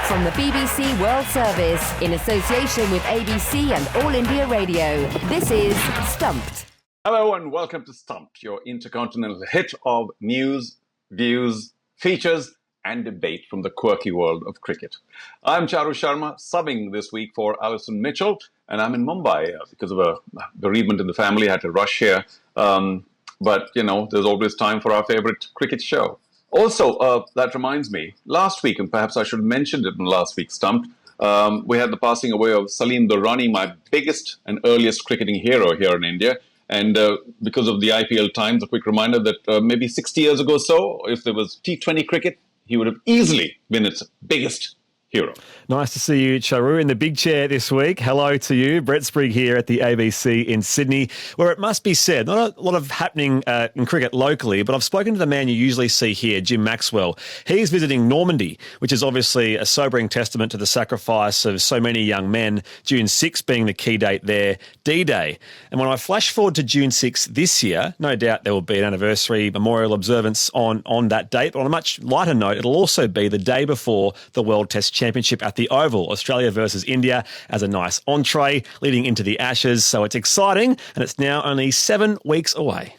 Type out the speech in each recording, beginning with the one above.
From the BBC World Service, in association with ABC and All India Radio, this is Stumped. Hello and welcome to Stumped, your intercontinental hit of news, views, features and debate from the quirky world of cricket. I'm Charu Sharma, subbing this week for Alison Mitchell, and I'm in Mumbai because of a bereavement in the family. I had to rush here. But, you know, there's always time for our favorite cricket show. Also, that reminds me, last week, and perhaps I should have mentioned it in last week's Stumped, we had the passing away of Salim Durrani, my biggest and earliest cricketing hero here in India. And because of the IPL Times, a quick reminder that maybe 60 years ago or so, if there was T20 cricket, he would have easily been its biggest hero. Nice to see you, Charu, in the big chair this week. Hello to you. Brett Sprigg here at the ABC in Sydney, where it must be said, not a lot of happening in cricket locally, but I've spoken to the man you usually see here, Jim Maxwell. He's visiting Normandy, which is obviously a sobering testament to the sacrifice of so many young men, June 6 being the key date there, D-Day. And when I flash forward to June 6 this year, no doubt there will be an anniversary memorial observance on that date, but on a much lighter note, it'll also be the day before the World Test Championship at the Oval, Australia versus India, as a nice entree leading into the Ashes. So it's exciting, and it's now only 7 weeks away.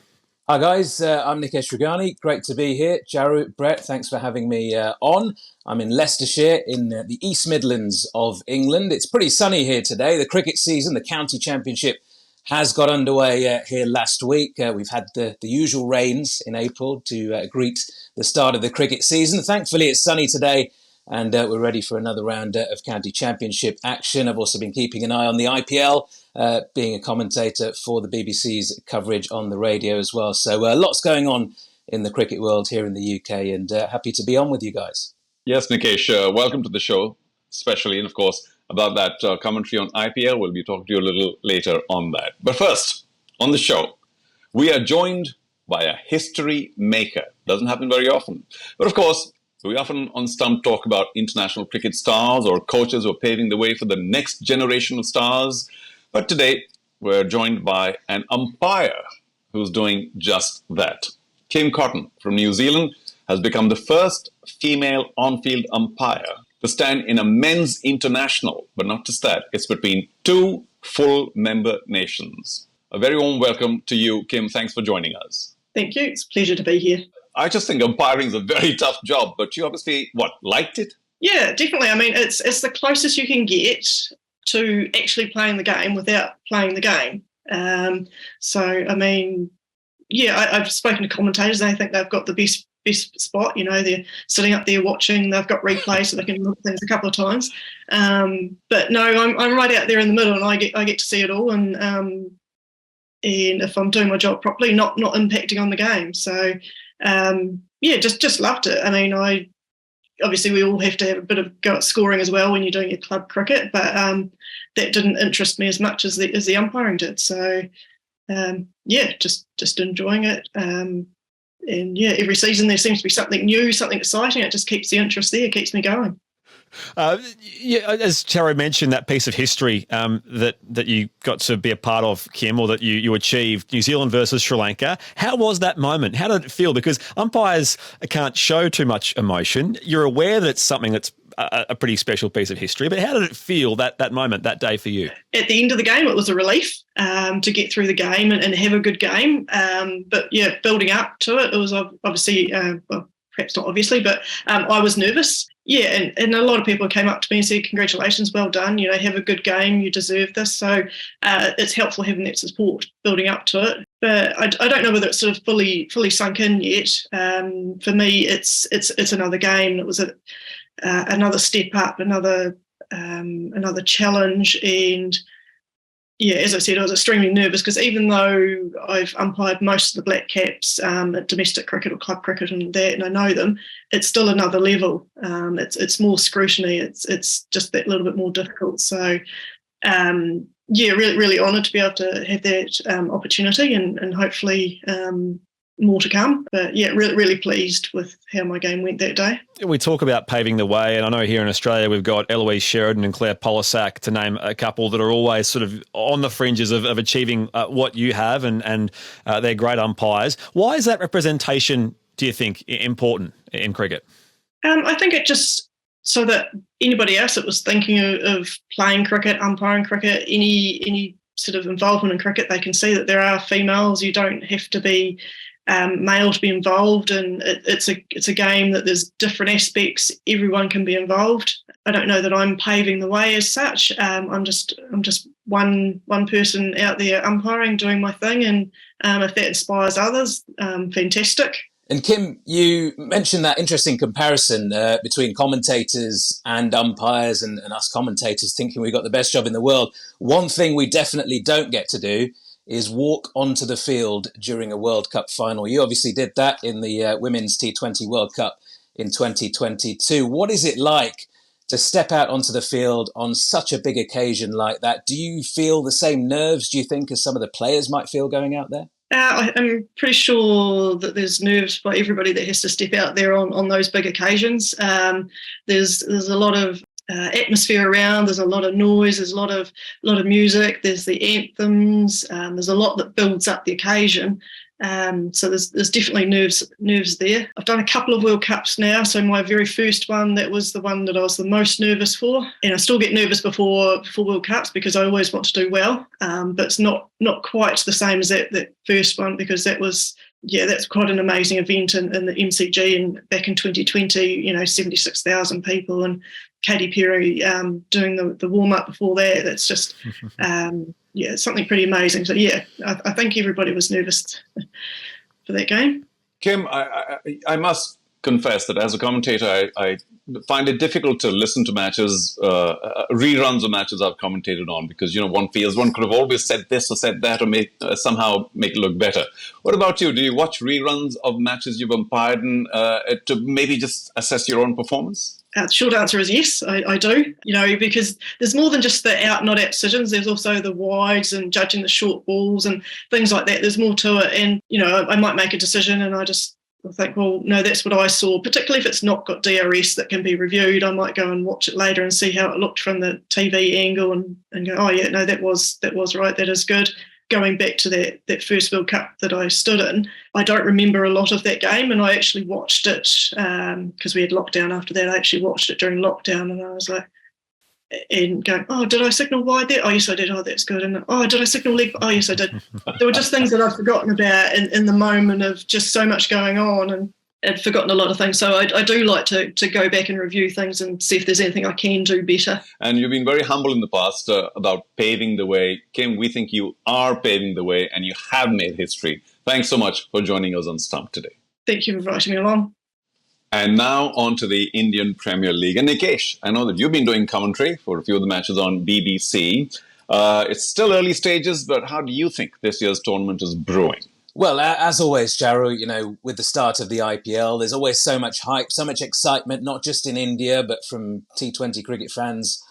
Hi guys, I'm Nikesh Rugani. Great to be here. Charu, Brett, thanks for having me on. I'm in Leicestershire in the East Midlands of England. It's pretty sunny here today. The cricket season, the county championship, has got underway here last week. We've had the usual rains in April to greet the start of the cricket season. Thankfully, it's sunny today, and we're ready for another round of county championship action. I've also been keeping an eye on the IPL, being a commentator for the BBC's coverage on the radio as well. So lots going on in the cricket world here in the UK, and happy to be on with you guys. Yes, Nikesh, welcome to the show, especially, and of course, about that commentary on IPL. We'll be talking to you a little later on that. But first, on the show, we are joined by a history maker. Doesn't happen very often. But of course, we often on Stump talk about international cricket stars or coaches who are paving the way for the next generation of stars. But today, we're joined by an umpire who's doing just that. Kim Cotton from New Zealand has become the first female on-field umpire to stand in a men's international. But not just that, it's between two full member nations. A very warm welcome to you, Kim. Thanks for joining us. Thank you. It's a pleasure to be here. I just think umpiring is a very tough job, but you obviously, liked it? Yeah, definitely. I mean, it's the closest you can get to actually playing the game without playing the game. I mean, yeah, I've spoken to commentators. They think they've got the best spot. You know, they're sitting up there watching. They've got replay, so they can look at things a couple of times. But no, I'm right out there in the middle, and I get to see it all. And if I'm doing my job properly, not impacting on the game. So. Just loved it. I mean, obviously we all have to have a bit of go at scoring as well when you're doing your club cricket, but that didn't interest me as much as the umpiring did. So just enjoying it. Every season there seems to be something new, something exciting. It just keeps the interest there, keeps me going. As Charu mentioned, that piece of history that you got to be a part of, Kim, or that you achieved, New Zealand versus Sri Lanka. How was that moment? How did it feel? Because umpires can't show too much emotion. You're aware that it's something that's a pretty special piece of history, but how did it feel that moment, that day for you? At the end of the game, it was a relief to get through the game and have a good game. But yeah, building up to it, it was obviously, perhaps not obviously, but I was nervous. Yeah, and a lot of people came up to me and said, congratulations, well done, you know, have a good game, you deserve this. So it's helpful having that support building up to it. But I don't know whether it's sort of fully sunk in yet. For me, it's another game. It was another step up, another challenge. And yeah, as I said, I was extremely nervous because even though I've umpired most of the Black Caps at domestic cricket or club cricket and that, and I know them, it's still another level. It's more scrutiny. It's just that little bit more difficult. So, really, really honoured to be able to have that opportunity and hopefully more to come. But yeah, really, really pleased with how my game went that day. We talk about paving the way, and I know here in Australia we've got Eloise Sheridan and Claire Polisak, to name a couple that are always sort of on the fringes of achieving what you have, and they're great umpires. Why is that representation, do you think, important in cricket? I think it just so that anybody else that was thinking of playing cricket, umpiring cricket, any sort of involvement in cricket, they can see that there are females. You don't have to be male to be involved, and it's a game that there's different aspects. Everyone can be involved. I don't know that I'm paving the way as such. I'm just one person out there umpiring, doing my thing, and if that inspires others, fantastic. And Kim, you mentioned that interesting comparison between commentators and umpires, and us commentators thinking we've got the best job in the world. One thing we definitely don't get to do is walk onto the field during a World Cup final. You obviously did that in the Women's T20 World Cup in 2022. What is it like to step out onto the field on such a big occasion like that? Do you feel the same nerves, do you think, as some of the players might feel going out there? I'm pretty sure that there's nerves by everybody that has to step out there on those big occasions. There's a lot of atmosphere around. There's a lot of noise. There's a lot of music. There's the anthems. There's a lot that builds up the occasion. So there's definitely nerves there. I've done a couple of World Cups now. So my very first one, that was the one that I was the most nervous for. And I still get nervous before World Cups because I always want to do well. But it's not quite the same as that first one, because that's quite an amazing event in the MCG, and back in 2020, 76,000 people, and Katy Perry doing the warm-up before that. That's just, it's something pretty amazing. So, I think everybody was nervous for that game. Kim, I must confess that as a commentator, I find it difficult to listen to matches, reruns of matches I've commentated on, because, one feels one could have always said this or said that, or somehow make it look better. What about you? Do you watch reruns of matches you've umpired to maybe just assess your own performance? The short answer is yes, I do. Because there's more than just the out, not out decisions. There's also the wides and judging the short balls and things like that. There's more to it. And, I might make a decision and I think, well, no, that's what I saw. Particularly if it's not got DRS that can be reviewed, I might go and watch it later and see how it looked from the TV angle and go, oh, yeah, no, that was right. That is good. Going back to that first World Cup that I stood in, I don't remember a lot of that game, and I actually watched it because we had lockdown after that. I actually watched it during lockdown, and I was like, and going, oh, did I signal wide there? Oh, yes, I did. Oh, that's good. And oh, did I signal leg? Oh, yes, I did. There were just things that I'd forgotten about in the moment of just so much going on, and I'd forgotten a lot of things. So I do like to go back and review things and see if there's anything I can do better. And you've been very humble in the past about paving the way. Kim, we think you are paving the way and you have made history. Thanks so much for joining us on Stump today. Thank you for inviting me along. And now on to the Indian Premier League. And Nikesh, I know that you've been doing commentary for a few of the matches on BBC. It's still early stages, but how do you think this year's tournament is brewing? Well, as always, Jaru, with the start of the IPL, there's always so much hype, so much excitement, not just in India, but from T20 cricket fans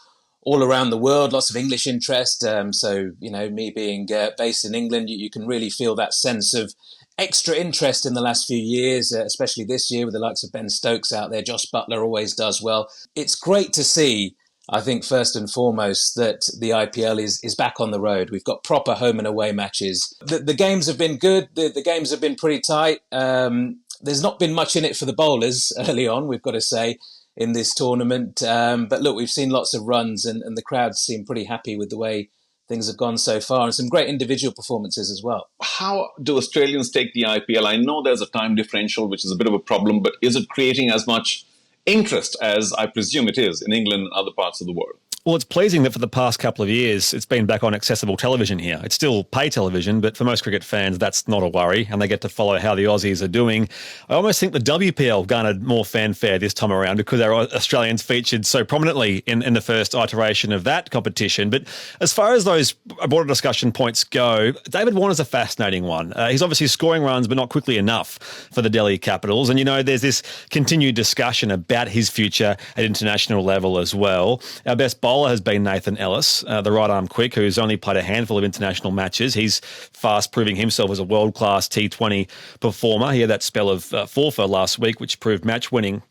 all around the world, lots of English interest. So, me being based in England, you can really feel that sense of extra interest in the last few years, especially this year with the likes of Ben Stokes out there. Josh Buttler always does well. It's great to see, I think, first and foremost, that the IPL is back on the road. We've got proper home and away matches. The games have been good. The games have been pretty tight. There's not been much in it for the bowlers early on, we've got to say, in this tournament. But look, we've seen lots of runs and the crowds seem pretty happy with the way things have gone so far, and some great individual performances as well. How do Australians take the IPL? I know there's a time differential, which is a bit of a problem, but is it creating as much interest as I presume it is in England and other parts of the world? Well, it's pleasing that for the past couple of years, it's been back on accessible television here. It's still pay television, but for most cricket fans, that's not a worry, and they get to follow how the Aussies are doing. I almost think the WPL garnered more fanfare this time around because our Australians featured so prominently in the first iteration of that competition. But as far as those broader discussion points go, David Warner's a fascinating one. He's obviously scoring runs, but not quickly enough for the Delhi Capitals. And, there's this continued discussion about his future at international level as well. Our best bowler has been Nathan Ellis, the right-arm quick, who's only played a handful of international matches. He's fast proving himself as a world-class T20 performer. He had that spell of 4 for last week, which proved match-winning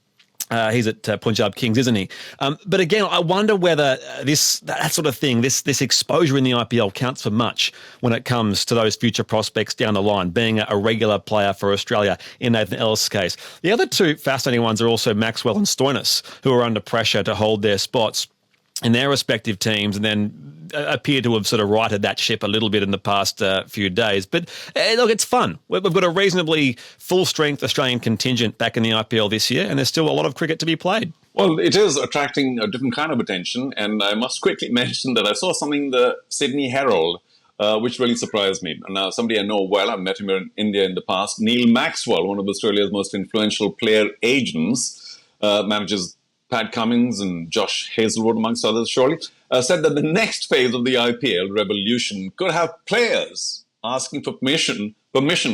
He's at Punjab Kings, isn't he? But again, I wonder whether that sort of thing, this exposure in the IPL counts for much when it comes to those future prospects down the line, being a regular player for Australia in Nathan Ellis' case. The other two fascinating ones are also Maxwell and Stoinis, who are under pressure to hold their spots in their respective teams and then appear to have sort of righted that ship a little bit in the past few days. But look, it's fun. We've got a reasonably full-strength Australian contingent back in the IPL this year, and there's still a lot of cricket to be played. Well, it is attracting a different kind of attention, and I must quickly mention that I saw something in the Sydney Herald which really surprised me. Now, somebody I know well, I've met him in India in the past, Neil Maxwell, one of Australia's most influential player agents, manages Pat Cummins and Josh Hazlewood, amongst others, surely, said that the next phase of the IPL revolution could have players asking for permission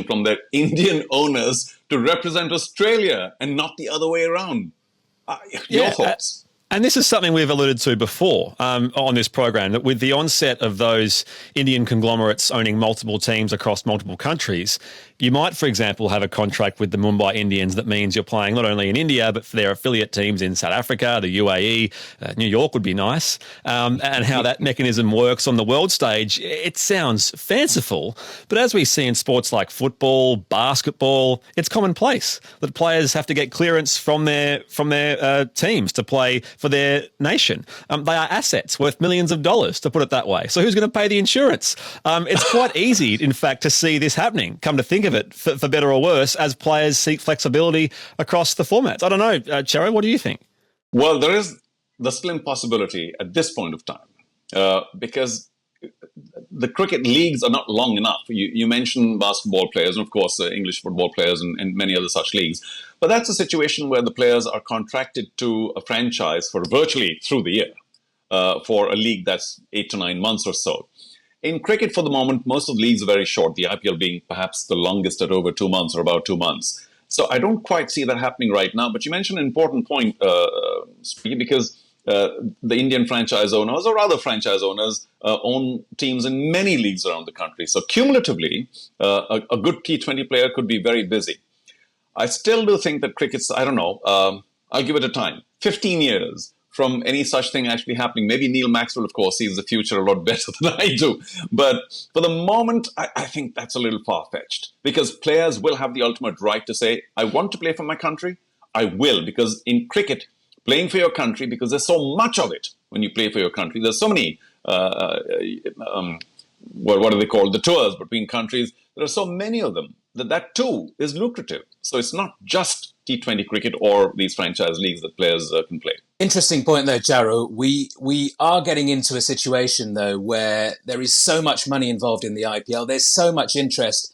from their Indian owners to represent Australia and not the other way around. Your thoughts? And this is something we've alluded to before on this program, that with the onset of those Indian conglomerates owning multiple teams across multiple countries, you might, for example, have a contract with the Mumbai Indians that means you're playing not only in India, but for their affiliate teams in South Africa, the UAE, New York would be nice. And how that mechanism works on the world stage, it sounds fanciful. But as we see in sports like football, basketball, it's commonplace that players have to get clearance from their teams to play for their nation. They are assets worth millions of dollars, to put it that way. So who's going to pay the insurance? It's quite easy, in fact, to see this happening, come to think of it, for better or worse, as players seek flexibility across the formats. I don't know, Charo, what do you think? Well, there's the slim possibility at this point of time, because the cricket leagues are not long enough. You mentioned basketball players and, of course, English football players and many other such leagues. But that's a situation where the players are contracted to a franchise for virtually through the year for a league that's 8 to 9 months or so. In cricket, for the moment, most of the leagues are very short, the IPL being perhaps the longest at over 2 months or about 2 months. So I don't quite see that happening right now. But you mentioned an important point, because the Indian franchise owners or other franchise owners own teams in many leagues around the country. So cumulatively, a good T20 player could be very busy. I still do think that cricket's, I don't know, I'll give it a time. 15 years from any such thing actually happening. Maybe Neil Maxwell, of course, sees the future a lot better than I do. But for the moment, I think that's a little far-fetched, because players will have the ultimate right to say, I want to play for my country, I will. Because in cricket, playing for your country, because there's so much of it when you play for your country. There's so many, what are they called? The tours between countries. There are so many of them that too is lucrative. So it's not just T20 cricket or these franchise leagues that players can play. Interesting point though, Jaro. We are getting into a situation though where there is so much money involved in the IPL. There's so much interest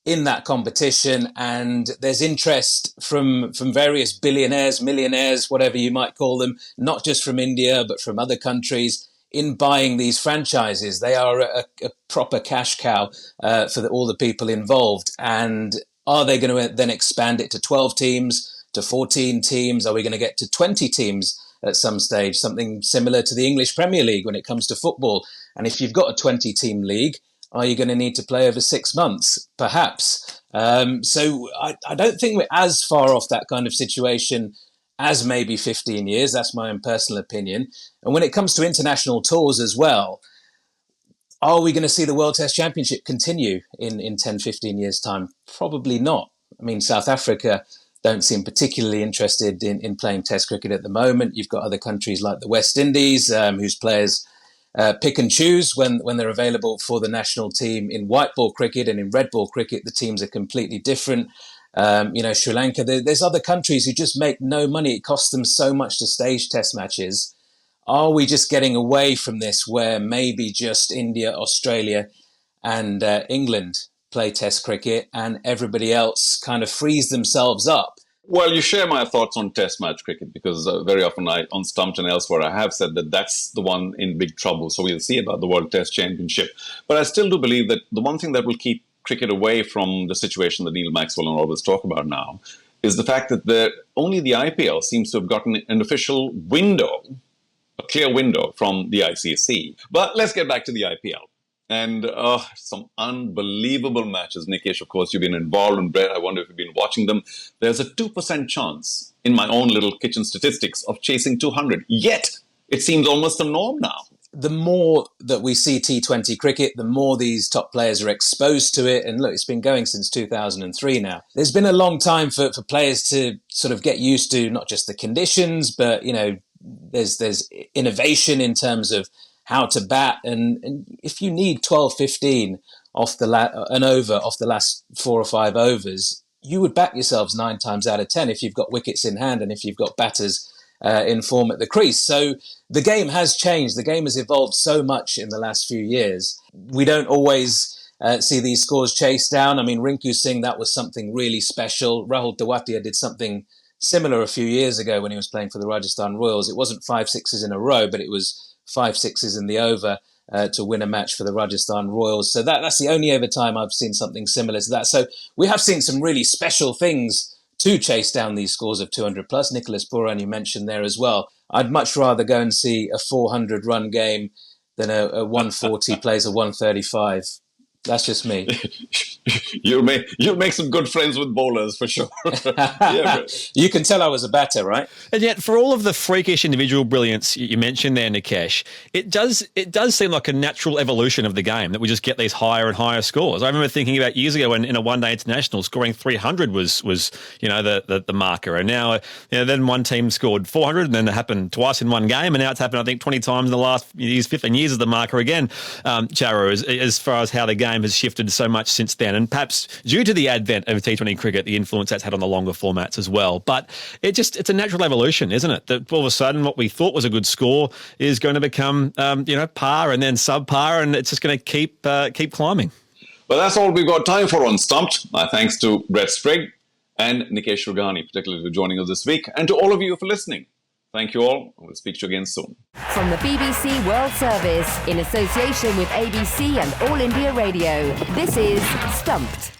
in that competition, and there's interest from various billionaires, millionaires, whatever you might call them, not just from India, but from other countries, in buying these franchises. They are a proper cash cow for all the people involved. And are they going to then expand it to 12 teams, to 14 teams? Are we going to get to 20 teams at some stage? Something similar to the English Premier League when it comes to football. And if you've got a 20-team league, are you going to need to play over 6 months? Perhaps. So I don't think we're as far off that kind of situation as maybe 15 years. That's my own personal opinion. And when it comes to international tours as well, are we going to see the World Test Championship continue in 10, 15 years' time? Probably not. I mean, South Africa don't seem particularly interested in playing Test cricket at the moment. You've got other countries like the West Indies, whose players pick and choose when they're available for the national team. In white ball cricket and in red ball cricket, the teams are completely different. Sri Lanka, there's other countries who just make no money. It costs them so much to stage test matches. Are we just getting away from this where maybe just India, Australia and England play test cricket and everybody else kind of frees themselves up? Well, you share my thoughts on Test match cricket, because very often on Stumped and elsewhere, I have said that that's the one in big trouble. So we'll see about the World Test Championship. But I still do believe that the one thing that will keep cricket away from the situation that Neil Maxwell and all of us talk about now is the fact that only the IPL seems to have gotten an official window, a clear window from the ICC. But let's get back to the IPL. And some unbelievable matches. Nikesh, of course, you've been involved in Brett. I wonder if you've been watching them. There's a 2% chance in my own little kitchen statistics of chasing 200. Yet, it seems almost a norm now. The more that we see T20 cricket, the more these top players are exposed to it. And look, it's been going since 2003 now. There's been a long time for players to sort of get used to not just the conditions, but, you know, there's innovation in terms of how to bat. And if you need 12, 15 an over off the last 4 or 5 overs, you would back yourselves 9 times out of 10 if you've got wickets in hand and if you've got batters in form at the crease. So the game has changed. The game has evolved so much in the last few years. We don't always see these scores chased down. I mean, Rinku Singh, that was something really special. Rahul Tewatia did something similar a few years ago when he was playing for the Rajasthan Royals. It wasn't 5 sixes in a row, but it was 5 sixes in the over to win a match for the Rajasthan Royals. So that's the only ever time I've seen something similar to that. So we have seen some really special things to chase down these scores of 200 plus. Nicholas Pooran, you mentioned there as well. I'd much rather go and see a 400 run game than a 140 plays a 135. That's just me. You'll make some good friends with bowlers for sure. Yeah, you can tell I was a batter, right? And yet, for all of the freakish individual brilliance you mentioned there, Nikesh, it does seem like a natural evolution of the game that we just get these higher and higher scores. I remember thinking about years ago when in a one-day international, scoring 300 was the marker, and now then one team scored 400, and then it happened twice in one game, and now it's happened I think 20 times in the last 15 years is the marker again. Charu, as far as how the game has shifted so much since then, and perhaps due to the advent of T20 cricket, the influence that's had on the longer formats as well. But it's a natural evolution, isn't it? That all of a sudden what we thought was a good score is going to become par and then subpar, and it's just going to keep climbing. Well, that's all we've got time for on Stumped. My thanks to Brett Sprigg and Nikesh Rughani, particularly for joining us this week, and to all of you for listening. Thank you all. We'll speak to you again soon. From the BBC World Service, in association with ABC and All India Radio, this is Stumped.